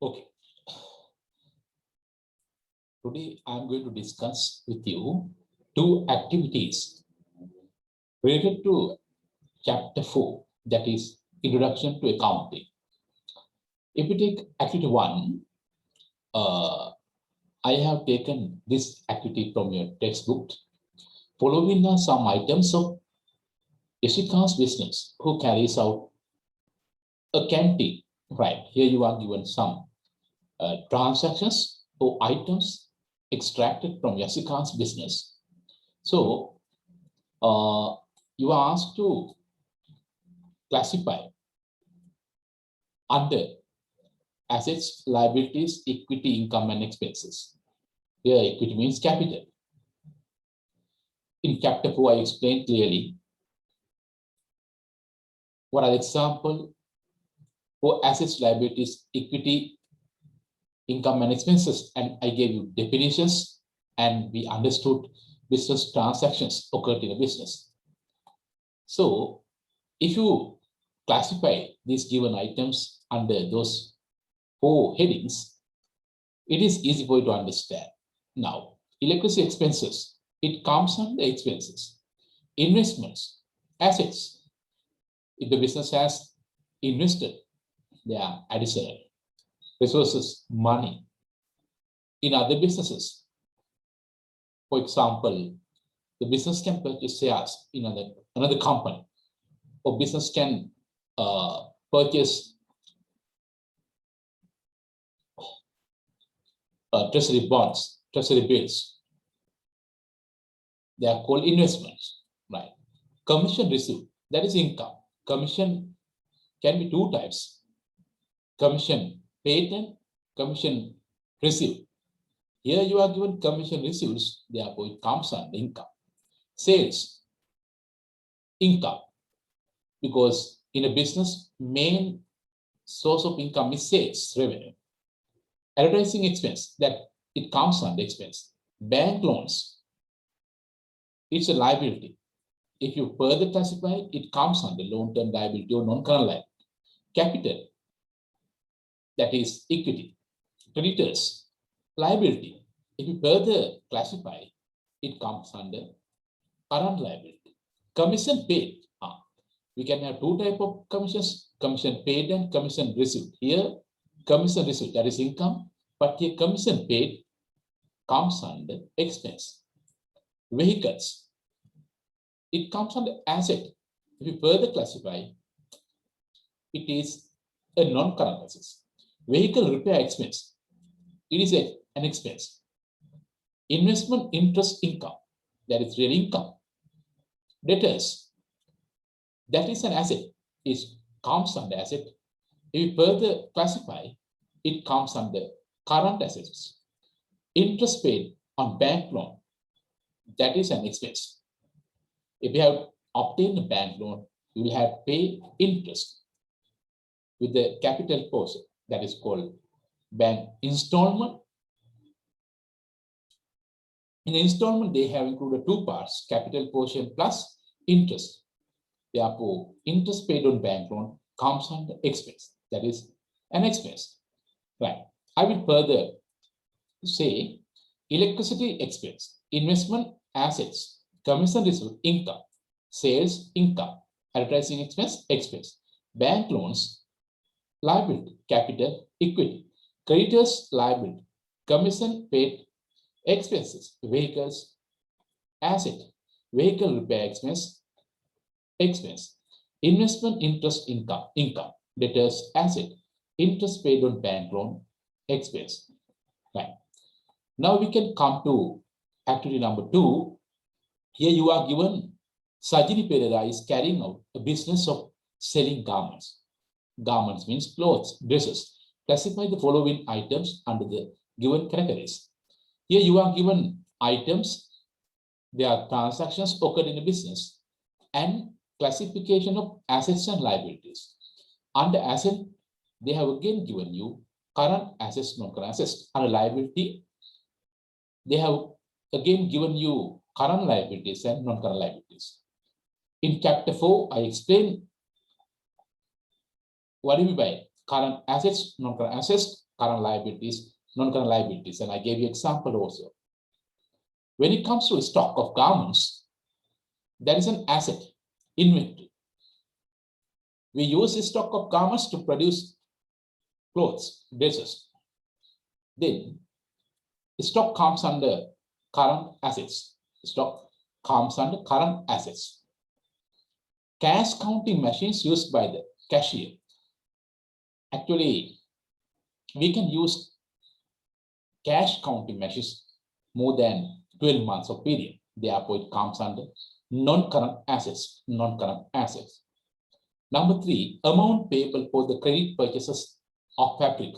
Okay, today I'm going to discuss with you two activities related to chapter 4, that is Introduction to Accounting. If we take activity 1, uh, I have taken this activity from your textbook. Following are some items of Yashika's business who carries out a canteen. Right, here you are given some transactions or items extracted from Yashika's business. So you are asked to classify under assets, liabilities, equity, income, and expenses. Here, equity means capital. In chapter 4, I explained clearly what are the examples for assets, liabilities, equity, income, and expenses. And I gave you definitions, and we understood business transactions occurred in a business. So, if you classify these given items under those 4 headings, it is easy for you to understand. Now, electricity expenses, it comes under expenses. Investments, assets. If the business has invested, they are additional resources, money. In other businesses, for example, the business can purchase shares in another company, or business can purchase treasury bonds, treasury bills. They are called investments, right? Commission received, that is income. Commission can be 2 types: commission paid and commission received. Here you are given commission receipts, therefore it comes under income. Sales, income, because in a business, main source of income is sales revenue. Advertising expense, that it comes under expense. Bank loans, it's a liability. If you further classify, it comes under long-term liability or non-current liability. Capital, that is equity. Creditors, liability. If you further classify, it comes under current liability. Commission paid. We can have 2 types of commissions: commission paid and commission received. Here, commission received, that is income, but here commission paid comes under expense. Vehicles, it comes under asset. If you further classify, it is a non-current asset. Vehicle repair expense, it is an expense. Investment interest income, that is real income. Debtors, that is an asset, it comes under asset. If you further classify, it comes under current assets. Interest paid on bank loan, that is an expense. If you have obtained a bank loan, you will have to pay interest with the capital portion, that is called bank installment. In installment, they have included 2 parts: capital portion plus interest. Therefore, interest paid on bank loan comes under expense, that is an expense. Right. I will further say electricity expense, investment assets, commission received income, sales income, advertising expense expense, bank loans liability, capital equity, creditors liability, commission paid expenses, vehicles asset, vehicle repair expense expense, investment interest income debtors asset, interest paid on bank loan expense. Right. Now we can come to activity number 2. Here you are given Sajini Perera is carrying out a business of selling garments. Garments means clothes, dresses. Classify the following items under the given categories. Here you are given items, there are transactions occurred in a business, and classification of assets and liabilities. Under asset, they have again given you current assets, non-current assets. Under liability, they have again given you current liabilities and non-current liabilities. In chapter 4, I explained what do you mean by current assets, non-current assets, current liabilities, non-current liabilities, and I gave you example also. When it comes to stock of garments, that is an asset, inventory. We use the stock of garments to produce clothes, dresses. Then stock comes under current assets. Stock comes under current assets. Cash counting machines used by the cashier. Actually, we can use cash counting machines more than 12 months of period. Therefore, it comes under non-current assets. Non-current assets. Number 3, amount payable for the credit purchases of fabric.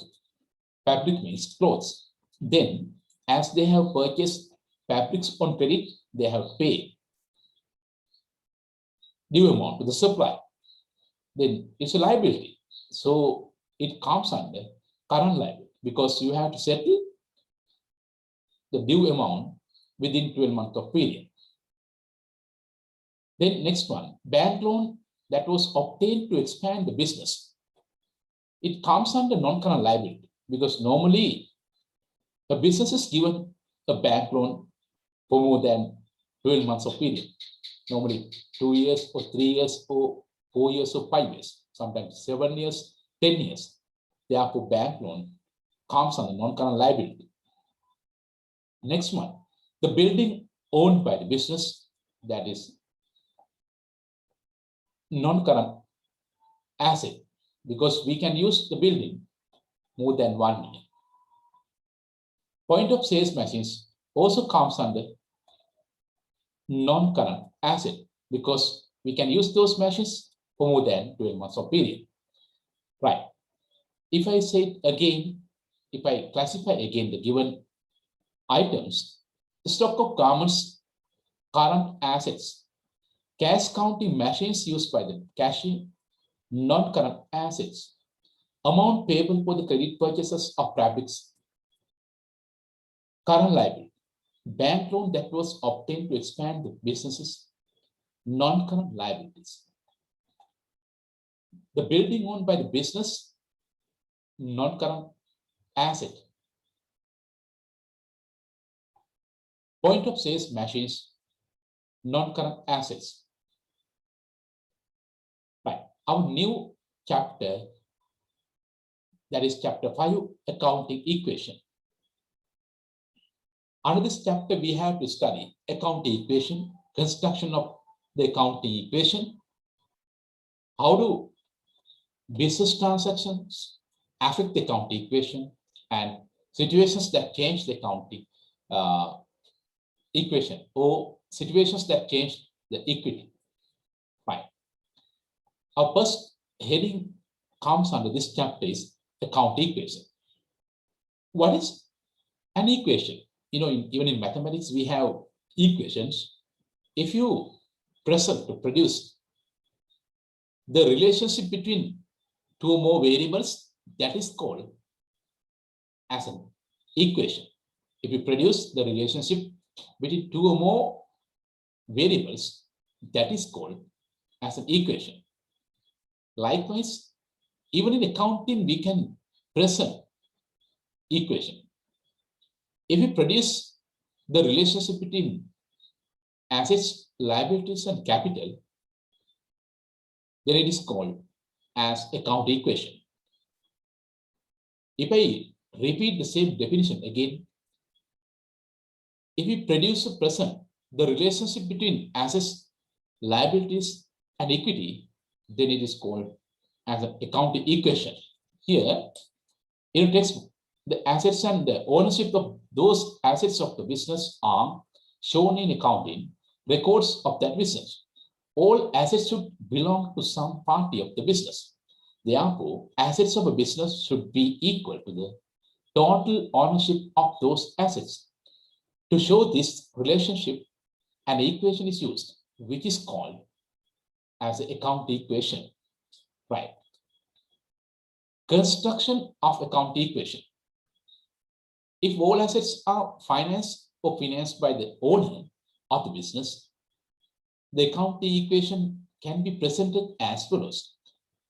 Fabric means clothes. Then, as they have purchased fabrics on credit, they have paid due amount to the supplier. Then it's a liability. So it comes under current liability because you have to settle the due amount within 12 months of period. Then next one, bank loan that was obtained to expand the business. It comes under non-current liability because normally a business is given a bank loan for more than 12 months of period. Normally 2 years or 3 years or 4 years or 5 years, sometimes 7 years, 10 years. Therefore, bank loan comes under non-current liability. Next one, the building owned by the business, that is non-current asset because we can use the building more than 1 year. Point of sales machines also comes under non-current asset because we can use those machines for more than 12 months of period. Right. If I say it again, if I classify again the given items, the stock of garments, current assets, cash counting machines used by the cashier, non-current assets, amount payable for the credit purchases of fabrics, current liability, bank loan that was obtained to expand the businesses, non-current liabilities. The building owned by the business, non-current asset. Point of sales machines, non-current assets. Right. Our new chapter, that is chapter 5, accounting equation. Under this chapter, we have to study accounting equation, construction of the accounting equation, how do business transactions affect the accounting equation, and situations that change the accounting equation or situations that change the equity. Fine. Our first heading comes under this chapter is accounting equation. What is an equation? You know, even in mathematics, we have equations. If you present to produce the relationship between two or more variables, that is called as an equation. If you produce the relationship between two or more variables, that is called as an equation. Likewise, even in accounting, we can present equation. If we produce the relationship between assets, liabilities, and capital, then it is called as account equation. If I repeat the same definition again, if we produce or present the relationship between assets, liabilities, and equity, then it is called as an accounting equation. Here, in textbook, the assets and the ownership of those assets of the business are shown in accounting records of that business. All assets should belong to some party of the business. Therefore, assets of a business should be equal to the total ownership of those assets. To show this relationship, an equation is used, which is called as the account equation. Right. Construction of account equation. If all assets are financed or financed by the owner of the business, the accounting equation can be presented as follows.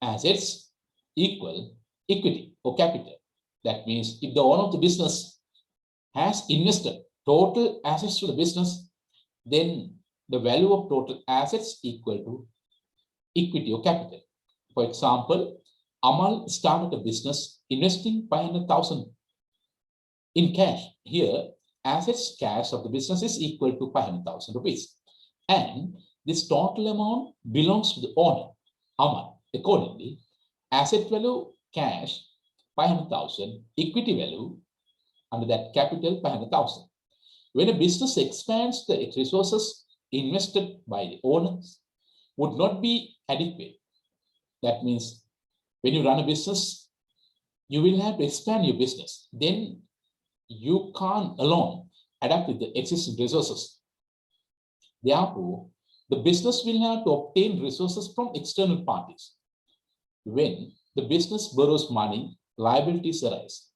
Assets equal equity or capital. That means if the owner of the business has invested total assets to the business, then the value of total assets equal to equity or capital. For example, Amal started a business investing 500,000 in cash. Here, assets cash of the business is equal to 500,000 rupees. And this total amount belongs to the owner, Amal. Accordingly, asset value cash 500,000, equity value under that capital 500,000. When a business expands, the resources invested by the owners would not be adequate. That means when you run a business, you will have to expand your business. Then you can't alone adapt with the existing resources. Therefore, the business will have to obtain resources from external parties. When the business borrows money, liabilities arise.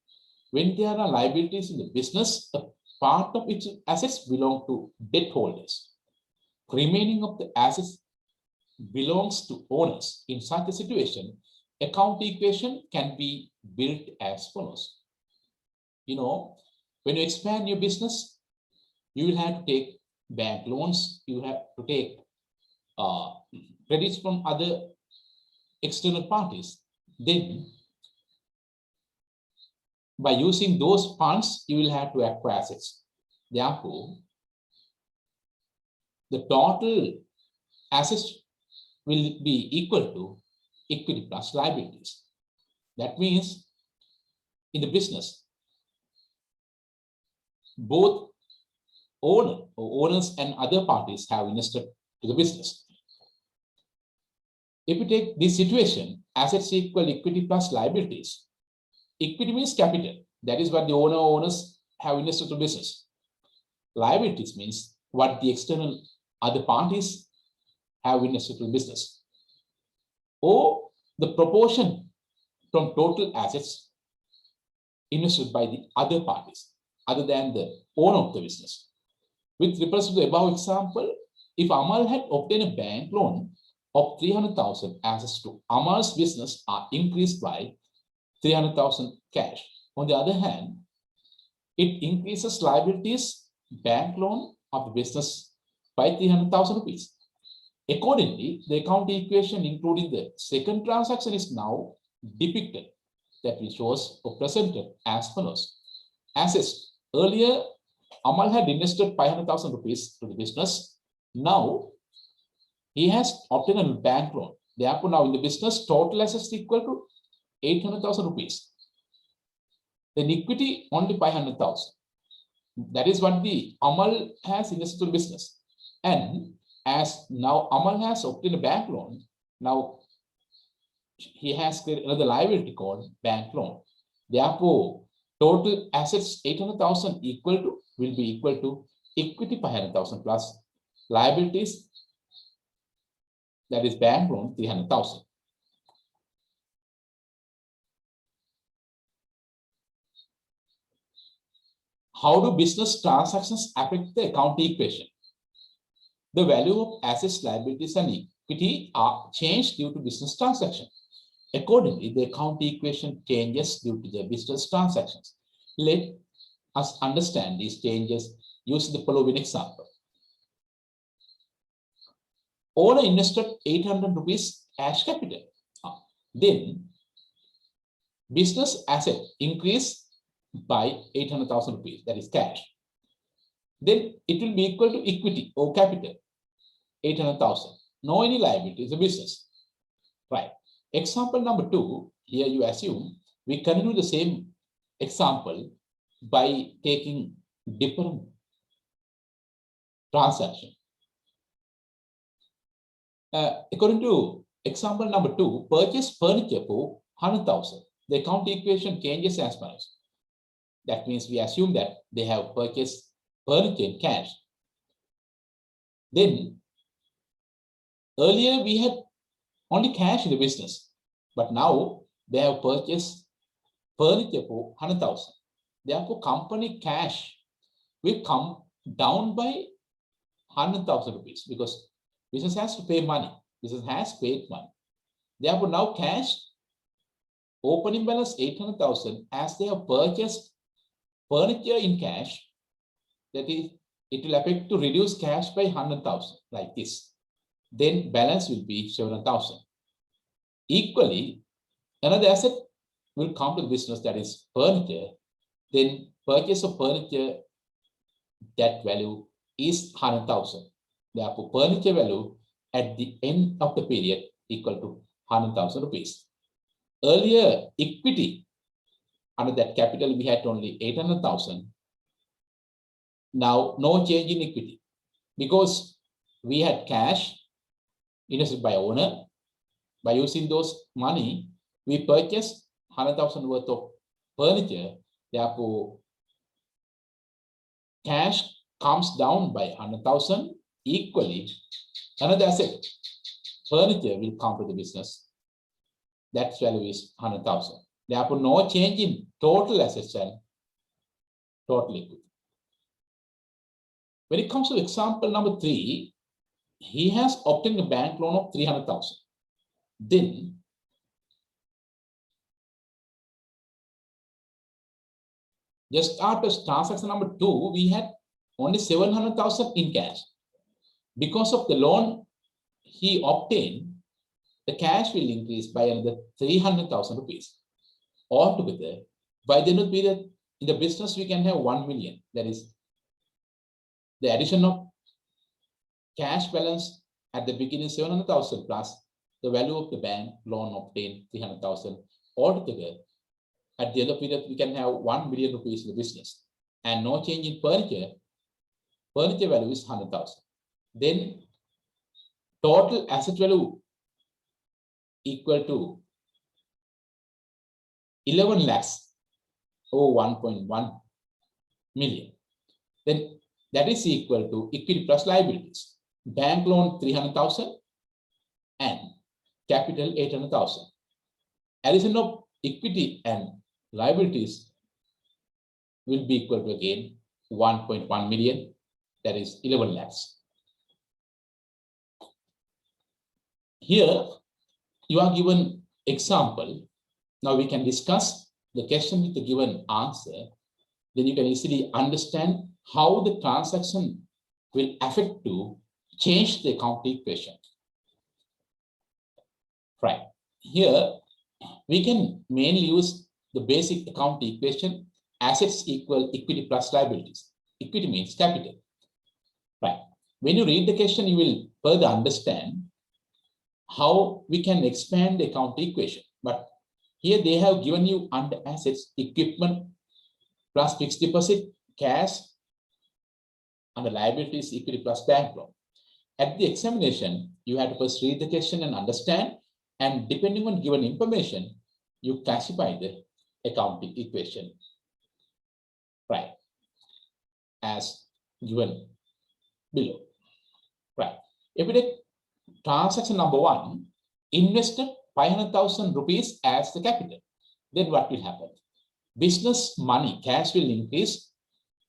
When there are liabilities in the business, a part of its assets belong to debt holders. Remaining of the assets belongs to owners. In such a situation, account equation can be built as follows. When you expand your business, you will have to take bank loans, you have to take credits from other external parties. Then, by using those funds, you will have to acquire assets. Therefore, the total assets will be equal to equity plus liabilities. That means in the business, both owners and other parties have invested to the business. If we take this situation, assets equal equity plus liabilities. Equity means capital. That is what the owners have invested to business. Liabilities means what the external other parties have invested to business. Or the proportion from total assets invested by the other parties, other than the owner of the business. With reference to the above example, if Amal had obtained a bank loan of 300,000, assets to Amal's business are increased by 300,000 cash. On the other hand, it increases liabilities, bank loan of the business by 300,000 rupees. Accordingly, the account equation including the second transaction is now depicted, that we shows or presented as follows. Assets. Earlier, Amal had invested 500,000 rupees to the business. Now, he has obtained a bank loan. Therefore, now in the business, total assets equal to 800,000 rupees. Then equity only 500,000. That is what the Amal has invested in business. And as now Amal has obtained a bank loan, now he has created another liability called bank loan. Therefore, total assets 800,000 will be equal to equity 500,000 plus liabilities, that is bank loan 300,000. How do business transactions affect the account equation? The value of assets, liabilities, and equity are changed due to business transaction. Accordingly, the account equation changes due to the business transactions. Let us understand these changes using the following example. Owner invested 800 rupees cash capital. Then, business asset increased by 800,000 rupees, that is cash. Then it will be equal to equity or capital, 800,000. No any liability is a business. Right. Example number 2, here you assume we continue the same example by taking different transaction. According to example number 2, purchase furniture for 100,000. The account equation changes as follows. That means we assume that they have purchased furniture in cash. Then earlier we had only cash in the business, but now they have purchased furniture for 100,000. Therefore, company cash will come down by 100,000 rupees because business has to pay money. Business has paid money. Therefore, now cash opening balance 800,000 as they have purchased furniture in cash, that is, it will affect to reduce cash by 100,000 like this. Then balance will be 700,000. Equally, another asset will come to the business, that is furniture. Then purchase of furniture, that value is 100,000. Therefore, furniture value at the end of the period equal to 100,000 rupees. Earlier, equity under that capital we had only 800,000. Now, no change in equity because we had cash invested by owner. By using those money, we purchased 100,000 worth of furniture. Therefore, cash comes down by 100,000. Equally, another asset, furniture, will come to the business. That value is 100,000. Therefore, no change in total assets and total equity. When it comes to example number 3, he has obtained a bank loan of 300,000. Then just after transaction number 2, we had only 700,000 in cash. Because of the loan he obtained, the cash will increase by another 300,000 rupees. Altogether, by the end of the period, in the business, we can have 1 million. That is the addition of cash balance at the beginning 700,000 plus the value of the bank loan obtained 300,000. Altogether, at the end of the period, we can have 1 million rupees in the business and no change in furniture. Furniture value is 100,000. Then total asset value equal to 11 lakhs or 1.1 million. Then that is equal to equity plus liabilities. Bank loan 300,000 and capital 800,000. Addition of equity and liabilities will be equal to again 1.1 million. That is 11 lakhs. Here you are given example. Now we can discuss the question with the given answer. Then you can easily understand how the transaction will affect to change the account equation. Right. Here we can mainly use the basic account equation, assets equal equity plus liabilities. Equity means capital. Right. When you read the question, you will further understand how we can expand the account equation. But here they have given you under assets, equipment plus fixed deposit, cash, and the liabilities equity plus bank loan. At the examination, you have to first read the question and understand, and depending on given information, you classify the accounting equation, right, as given below. Right. If we take transaction number 1, invested 500,000 rupees as the capital, then what will happen? Business money, cash will increase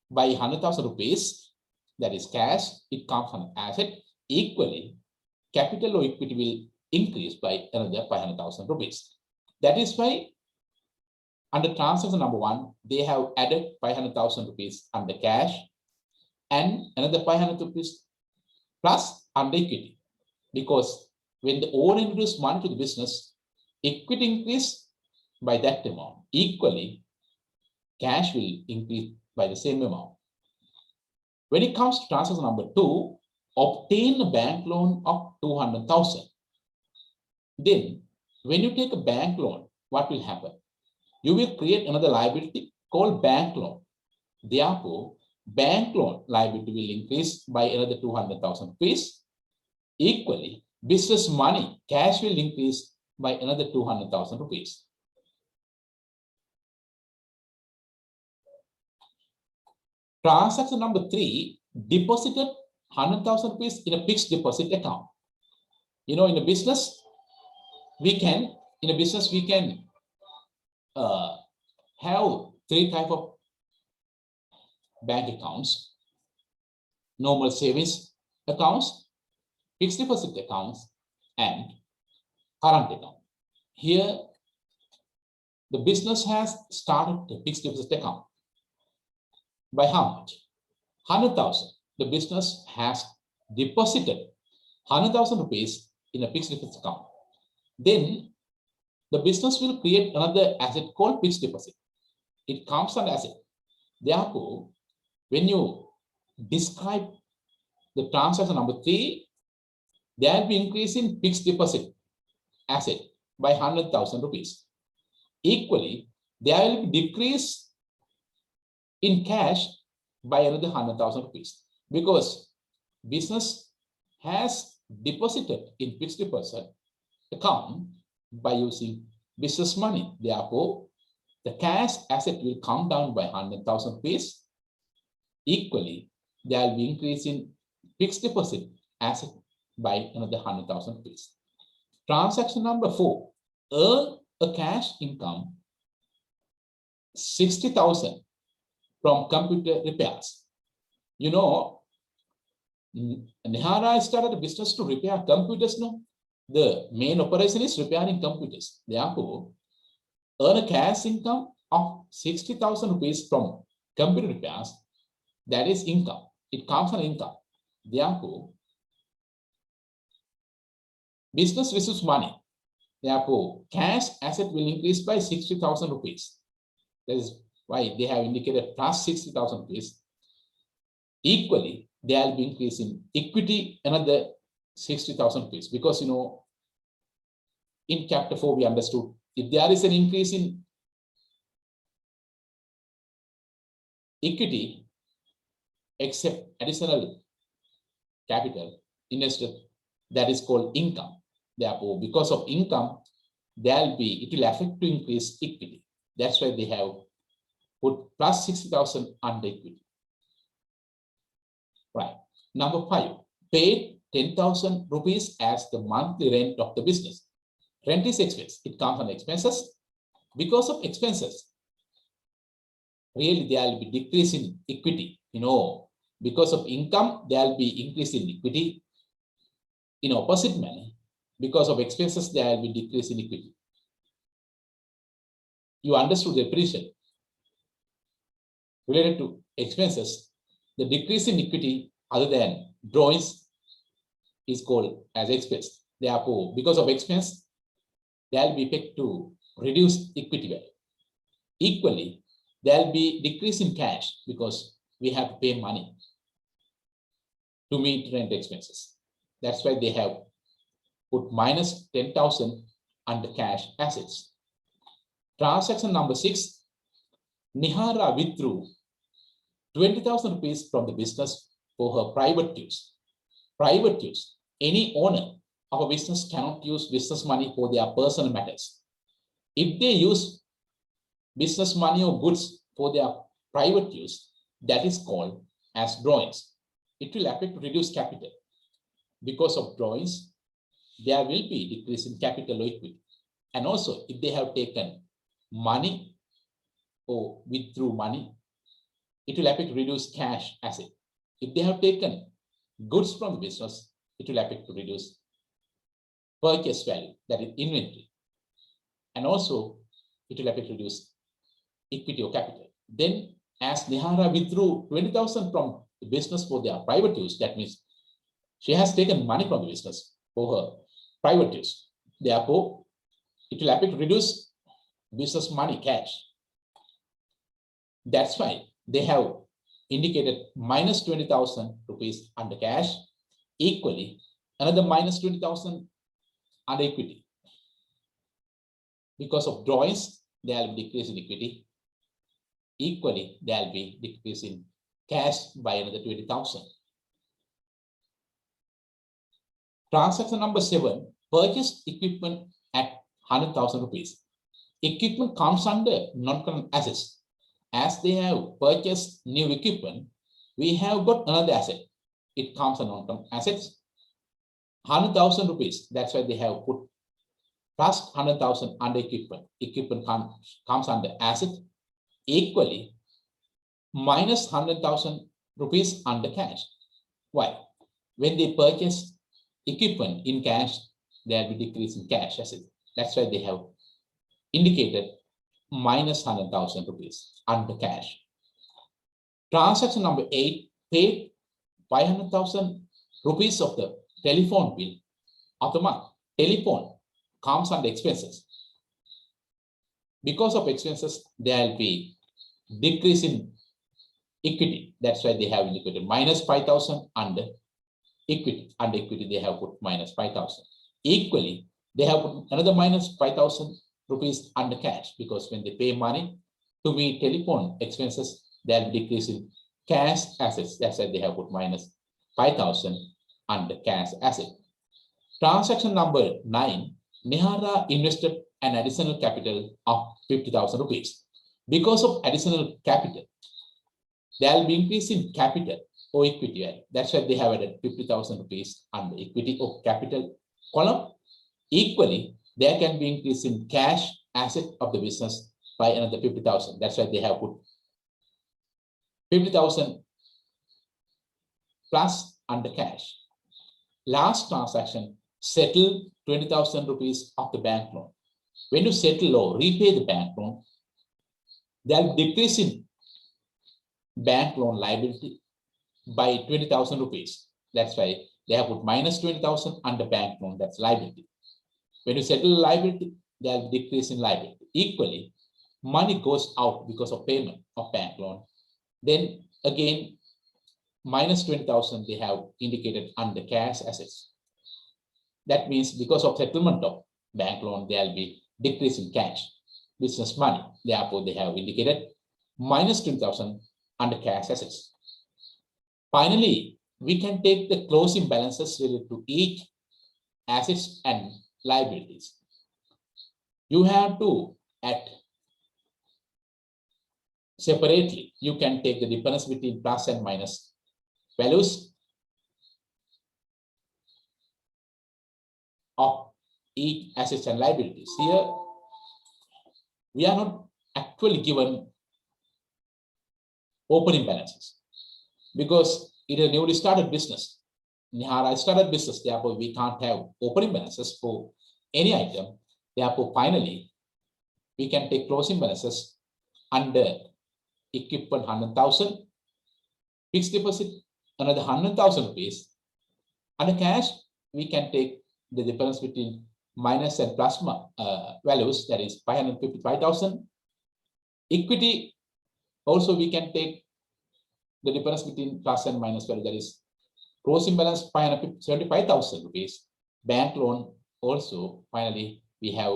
by 100,000 rupees. That is cash, it comes from asset. Equally, capital or equity will increase by another 500,000 rupees. That is why under transaction number 1, they have added 500,000 rupees under cash and another 500 rupees plus under equity. Because when the owner introduces money to the business, equity increase by that amount. Equally, cash will increase by the same amount. When it comes to transaction number 2, obtain a bank loan of 200,000. Then, when you take a bank loan, what will happen? You will create another liability called bank loan. Therefore, bank loan liability will increase by another 200,000 rupees. Equally, business money, cash will increase by another 200,000 rupees. Transaction number 3, deposited 100,000 rupees in a fixed deposit account. You know, in a business, we can have 3 types of bank accounts: normal savings accounts, fixed deposit accounts, and current account. Here, the business has started the fixed deposit account. By how much? 100,000. The business has deposited 100,000 rupees in a fixed deposit account. Then the business will create another asset called fixed deposit. It comes an asset. Therefore, when you describe the transaction number 3, there will be increase in fixed deposit asset by 100,000 rupees. Equally, there will be decrease in cash by another 100,000 rupees because business has deposited in fixed deposit account by using business money. Therefore, the cash asset will come down by 100,000 rupees. Equally, there will be increase in fixed deposit asset by another 100,000 rupees. Transaction number 4, earn a cash income 60,000 from computer repairs. You know, Nihara started a business to repair computers. No, the main operation is repairing computers. Therefore, earn a cash income of 60,000 rupees from computer repairs. That is income. It comes on income. Therefore, business receives money. Therefore, cash asset will increase by 60,000 rupees. That is why they have indicated plus 60,000 rupees. Equally, there will be increase in equity another 60,000 rupees because, you know, in chapter 4 we understood if there is an increase in equity except additional capital invested, that is called income. Therefore, because of income, it will affect to increase equity. That's why they have put plus 60,000 under equity. Right. Number 5, paid 10,000 rupees as the monthly rent of the business. Rent is expense. It comes on expenses. Because of expenses, really there will be decrease in equity. You know, because of income, there will be increase in equity. In opposite manner, because of expenses, there will be decrease in equity. You understood the definition related to expenses. The decrease in equity other than drawings is called as expense. Therefore, because of expense, there will be effect to reduce equity value. Equally, there will be decrease in cash because we have to pay money to meet rent expenses. That's why they have put minus 10,000 under cash assets. Transaction number 6, Nihara withdrew 20,000 rupees from the business for her private use. Private use. Any owner of a business cannot use business money for their personal matters. If they use business money or goods for their private use, that is called as drawings. It will affect to reduce capital. Because of drawings, there will be decrease in capital or equity. And also, if they have taken money or withdrew money, it will affect to reduce cash asset. If they have taken goods from the business, it will affect to reduce purchase value, that is inventory. And also, it will affect to reduce equity or capital. Then, as Nihara withdrew 20,000 from the business for their private use, that means she has taken money from the business for her private use. Therefore, it will affect to reduce business money, cash. That's why they have indicated minus 20,000 rupees under cash. Equally, another minus 20,000 under equity. Because of drawings, there will be decrease in equity. Equally, there will be decrease in cash by another 20,000. Transaction number 7, purchase equipment at 100,000 rupees. Equipment comes under non-current assets. As they have purchased new equipment, we have got another asset. It comes under non-current assets. 100,000 rupees. That's why they have put plus 100,000 under equipment. Equipment comes under asset. Equally, minus 100,000 rupees under cash. Why? When they purchase equipment in cash, there will be decrease in cash asset. That's why they have indicated minus 100,000 rupees under cash. Transaction number 8, paid 500,000 rupees of the telephone bill of the month. Telephone comes under expenses. Because of expenses, there will be decrease in equity. That's why they have indicated minus 5,000 under equity. Under equity, they have put minus 5,000. Equally, they have put another minus 5,000 rupees under cash, because when they pay money to meet telephone expenses, there will be decrease in cash assets. That's why they have put minus 5,000 under cash asset. Transaction number 9, Nihara invested an additional capital of 50,000 rupees. Because of additional capital, there will be increase in capital or equity. That's why they have added 50,000 rupees under equity or capital column. Equally, there can be increase in cash asset of the business by another 50,000. That's why they have put 50,000 plus under cash. Last transaction, settle 20,000 rupees of the bank loan. When you settle or repay the bank loan, there will be decrease in bank loan liability by 20,000 rupees. That's why they have put minus 20,000 under bank loan. That's liability. When you settle liability, there will be decrease in liability. Equally, money goes out because of payment of bank loan. Then again, minus 20,000 they have indicated under cash assets. That means because of settlement of bank loan, there will be decrease in cash, business money. Therefore, they have indicated minus 20,000 under cash assets. Finally, we can take the closing balances related to each assets and liabilities. You have to add separately. You can take the difference between plus and minus values of each assets and liabilities. Here, we are not actually given opening balances because it is a newly started business. Nihara started business, therefore we can't have opening balances for any item. Therefore, finally, we can take closing balances under equipment 100,000, fixed deposit another 100,000 rupees. Under cash, we can take the difference between minus and plus values, that is 555,000. Equity, also we can take the difference between plus and minus value, that is closing balance 575,000 rupees. Bank loan also, finally, we have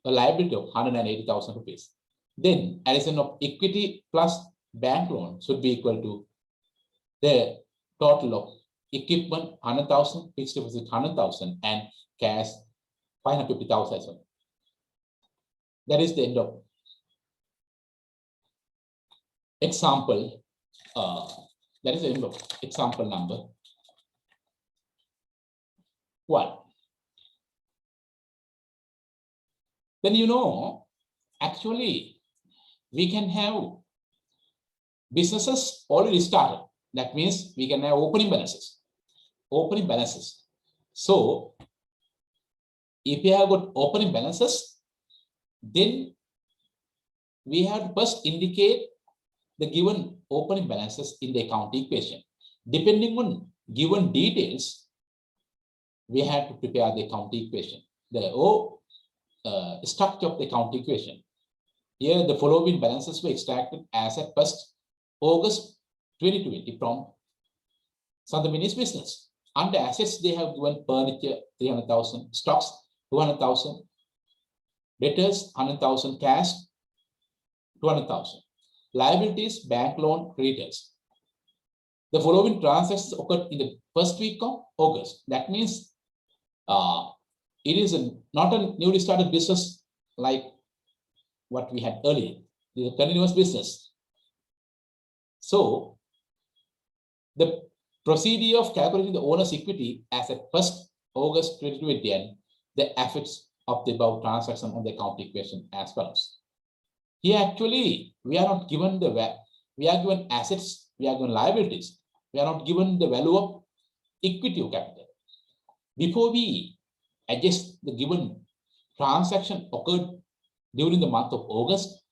a liability of 180,000 rupees. Then addition of equity plus bank loan should be equal to the total of equipment 100,000, fixed deposit 100,000, and cash 550,000 as well. That is the end of example. That is the end of example number 1. Then actually we can have businesses already started. That means we can have opening balances. Opening balances. So if we have got opening balances, then we have to first indicate the given opening balances in the account equation. Depending on given details, we have to prepare the account equation. The structure of the account equation. Here, the following balances were extracted as at 1st August 2020 from Sandhamini's business. Under assets, they have given furniture 300,000, stocks 200,000, debtors 100,000, cash 200,000. Liabilities, bank loan, creditors. The following transactions occurred in the first week of August. That means it is not a newly started business like what we had earlier. It is a continuous business. So the procedure of calculating the owner's equity as at 1st August 2020 and the effects of the above transaction on the account equation as follows. Here actually we are not given the value. We are given assets, we are given liabilities. We are not given the value of equity or capital. Before we adjust the given transaction occurred during the month of August,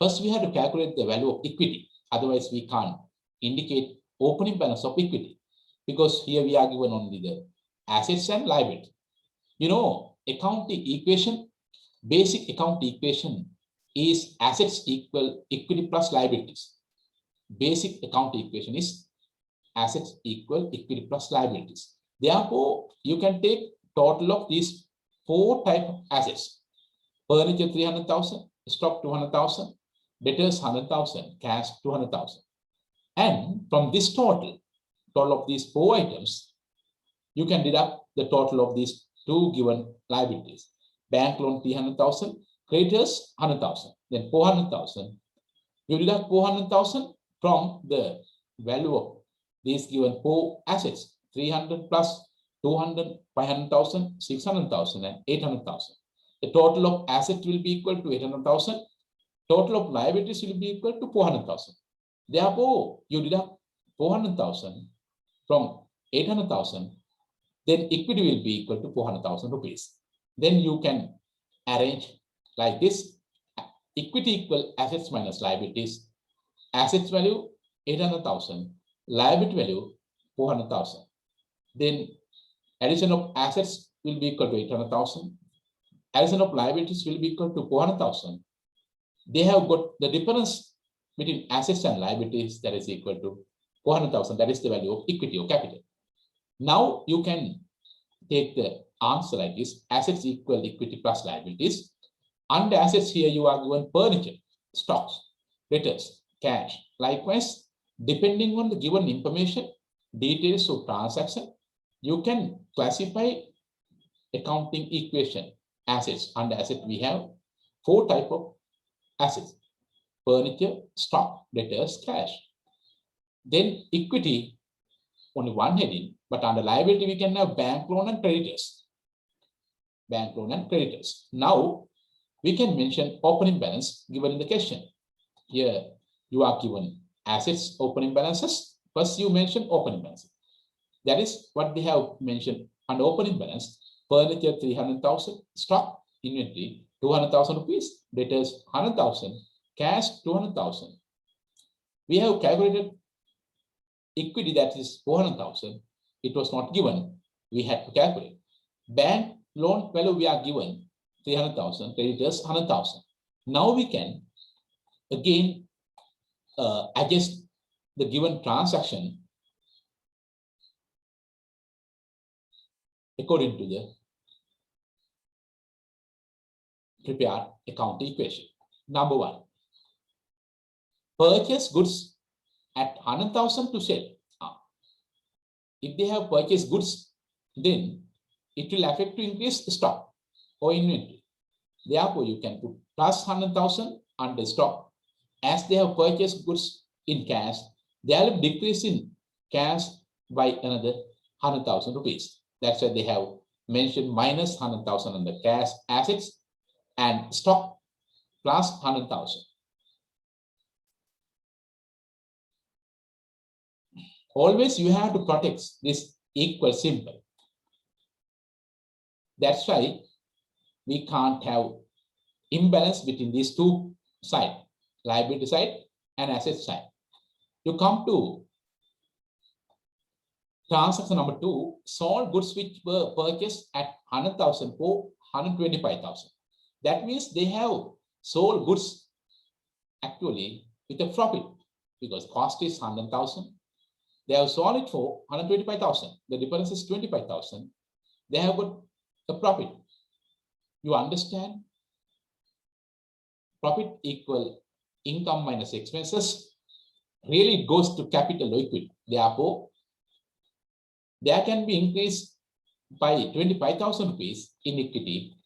First, we have to calculate the value of equity. Otherwise, we can't indicate opening balance of equity because here we are given only the assets and liability. You know, accounting equation, basic accounting equation is assets equal equity plus liabilities. Basic accounting equation is assets equal equity plus liabilities. Therefore, you can take total of these four type of assets. Furniture 300,000, stock 200,000, debtors 100,000, cash 200,000. And from this total of these four items, you can deduct the total of these two given liabilities. Bank loan 300,000, creditors 100,000, then 400,000. You deduct 400,000 from the value of these given four assets, 300 plus 200, 500,000, 600,000, and 800,000. The total of assets will be equal to 800,000. Total of liabilities will be equal to 400,000. Therefore, you deduct 400,000 from 800,000, then equity will be equal to 400,000 rupees. Then you can arrange like this: equity equal assets minus liabilities. Assets value 800,000, liability value 400,000. Then addition of assets will be equal to 800,000. Addition of liabilities will be equal to 400,000. They have got the difference between assets and liabilities that is equal to 400,000. That is the value of equity or capital. Now you can take the answer like this: assets equal equity plus liabilities. Under assets here you are given furniture, stocks, debtors, cash. Likewise, depending on the given information, details of transaction, you can classify accounting equation assets. Under asset we have four type of assets: furniture, stock, debtors, cash. Then equity, only one heading, but under liability we can have bank loan and creditors. Bank loan and creditors. Now we can mention opening balance given in the question. Here you are given assets opening balances. First you mention opening balance. That is what they have mentioned under opening balance: furniture 300,000, stock inventory 200,000 rupees, debtors 100,000, cash 200,000. We have calculated equity, that is 400,000. It was not given. We had to calculate. Bank loan value we are given 300,000, creditors 100,000. Now we can again adjust the given transaction according to the prepared account equation. Number one, purchase goods at 100,000 to sell. If they have purchased goods, then it will affect to increase stock or inventory. Therefore, you can put plus 100,000 under stock. As they have purchased goods in cash, they will decrease in cash by another 100,000 rupees. That's why they have mentioned minus 100,000 on the cash assets and stock plus 100,000. Always you have to protect this equal symbol. That's why we can't have imbalance between these two sides, liability side and asset side. You come to transaction number 2, sold goods which were purchased at 100,000 for 125,000. That means they have sold goods actually with a profit because cost is 100,000. They have sold it for 125,000. The difference is 25,000. They have got a profit. You understand? Profit equal income minus expenses. Really it goes to capital or equity. Therefore, there can be increase by 25,000 rupees in equity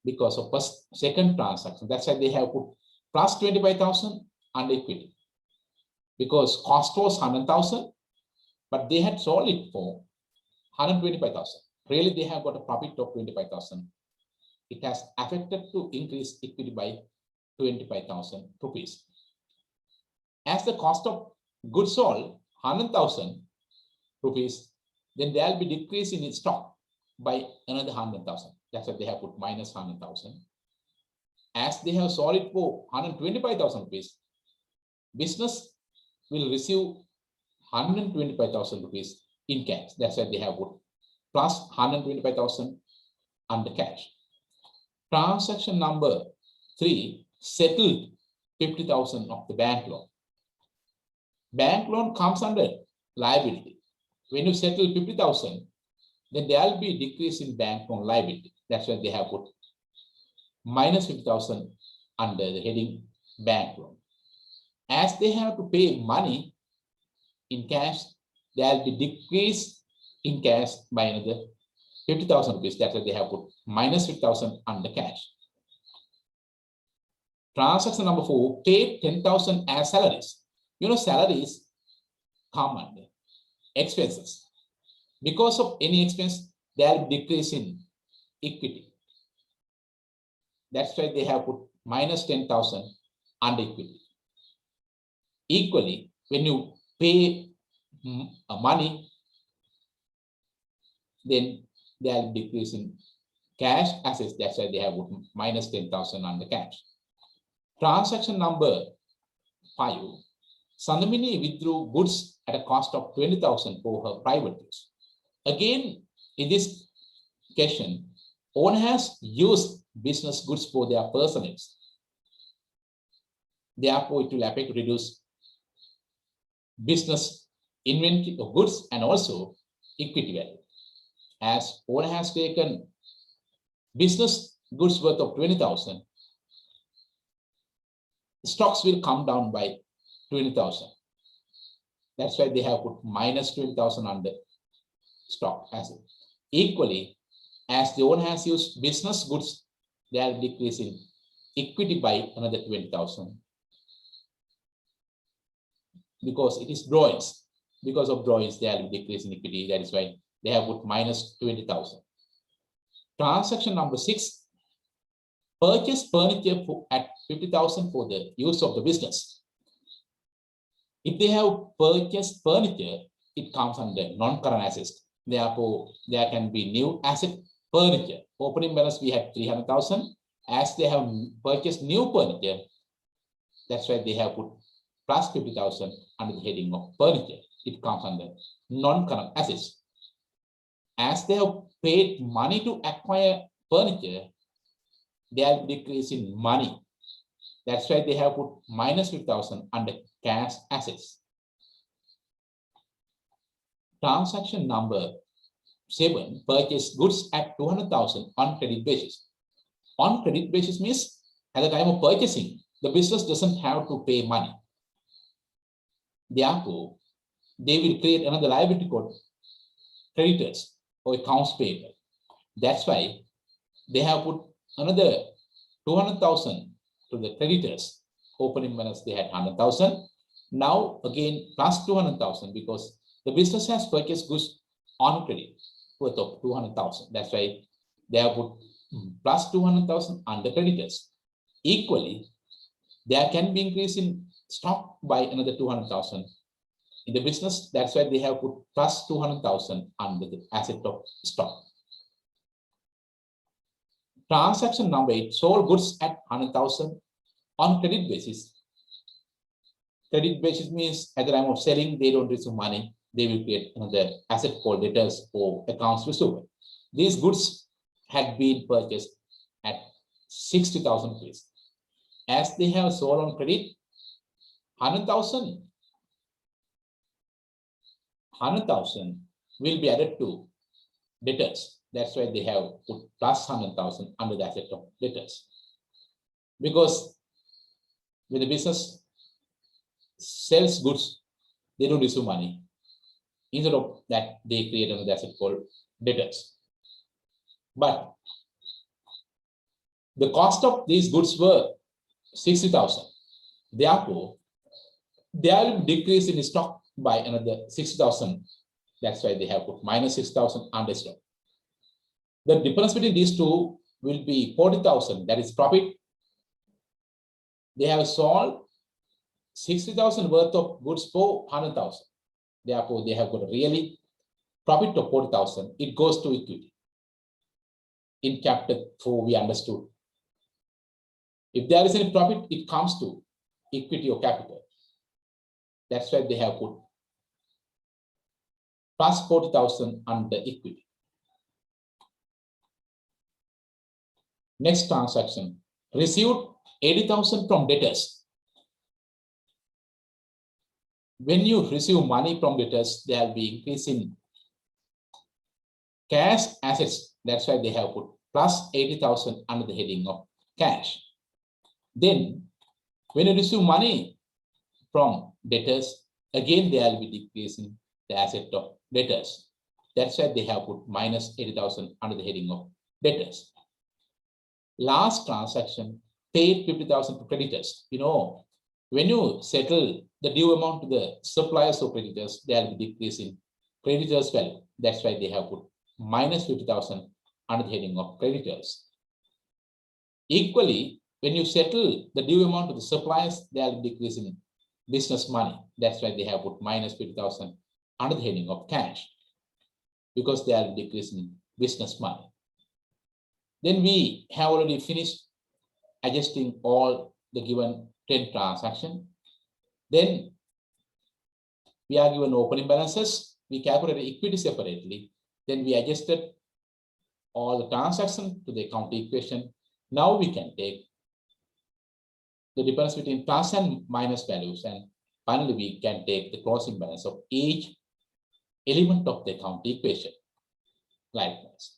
because of second transaction. That's why they have put plus 25,000 under equity. Because cost was 100,000, but they had sold it for 125,000. Really, they have got a profit of 25,000. It has affected to increase equity by 25,000 rupees. As the cost of goods sold 100,000 rupees, then there will be decrease in its stock by another 100,000. That's why they have put minus 100,000. as they have sold it for 125,000 rupees, business will receive 125,000 rupees in cash. That's why they have put plus 125,000 under cash. Transaction number 3, settled 50,000 of the bank loan. Bank loan comes under liability. When you settle 50,000, then there will be a decrease in bank loan liability. That's why they have put minus 50,000 under the heading bank loan. As they have to pay money in cash, there will be decrease in cash by another 50,000 rupees. That's why they have put minus 50,000 under cash. Transaction number 4, paid 10,000 as salaries. You know, salaries come under expenses. Because of any expense, there will be decrease in equity. That's why they have put minus 10,000 under equity. Equally, when you pay money, then there will be decrease in cash assets. That's why they have put minus 10,000 under cash. Transaction number 5, Sandamini withdrew goods at a cost of 20,000 for her private use. Again, in this question, owner has used business goods for their personal use. Therefore, it will affect reduce business inventory of goods and also equity value. As owner has taken business goods worth of 20,000, stocks will come down by 20,000. That's why they have put minus 20,000 under stock asset. Equally, as the owner has used business goods, they are decreasing equity by another 20,000. Because it is drawings. Because of drawings, they are decreasing equity. That is why they have put minus 20,000. Transaction number 6, purchase furniture at 50,000 for the use of the business. If they have purchased furniture, it comes under non-current assets. Therefore, there can be new asset furniture. Opening balance, we had 300,000. As they have purchased new furniture, that's why they have put plus 50,000 under the heading of furniture. It comes under non-current assets. As they have paid money to acquire furniture, they are decreasing money. That's why they have put minus 50,000 under cash assets. Transaction number 7, purchase goods at 200,000 on credit basis. On credit basis means at the time of purchasing, the business doesn't have to pay money. Therefore, they will create another liability called creditors or accounts payable. That's why they have put another 200,000 to the creditors. Opening balance, they had 100,000. Now again plus 200,000 because the business has purchased goods on credit worth of 200,000. That's why they have put plus 200,000 under creditors. Equally, there can be increase in stock by another 200,000 in the business. That's why they have put plus 200,000 under the asset of stock. Transaction number 8, sold goods at 100,000 on credit basis. Credit basis means at the time of selling, they don't receive money. They will create another asset called debtors or accounts receivable. These goods had been purchased at 60,000 rupees. As they have sold on credit, 100,000 will be added to debtors. That's why they have put plus 100,000 under the asset of debtors. Because when the business sells goods, they don't receive money. Instead of that, they create another asset called debtors. But the cost of these goods were 60,000. Therefore, there will be decrease in stock by another 60,000. That's why they have put minus 6,000 under stock. The difference between these two will be 40,000. That is profit. They have sold 60,000 worth of goods for 100,000. Therefore, they have got a really profit of 40,000. It goes to equity. In chapter 4, we understood If there is any profit, it comes to equity or capital. That's why they have put plus 40,000 under equity. Next transaction, received 80,000 from debtors. When you receive money from debtors, there will be increase in cash assets. That's why they have put plus 80,000 under the heading of cash. Then when you receive money from debtors, again there will be decrease in the asset of debtors. That's why they have put minus 80,000 under the heading of debtors. Last transaction, paid 50,000 to creditors. You know, when you settle the due amount to the suppliers or creditors, there will be decrease in creditors value. That's why they have put minus 50,000 under the heading of creditors. Equally, when you settle the due amount to the suppliers, there will be decrease in business money. That's why they have put minus 50,000 under the heading of cash, because they are decreasing business money. Then we have already finished adjusting all the given 10 transactions. Then we are given opening balances. We calculated equity separately. Then we adjusted all the transactions to the account equation. Now we can take the difference between plus and minus values, and finally we can take the closing balance of each element of the account equation. Likewise,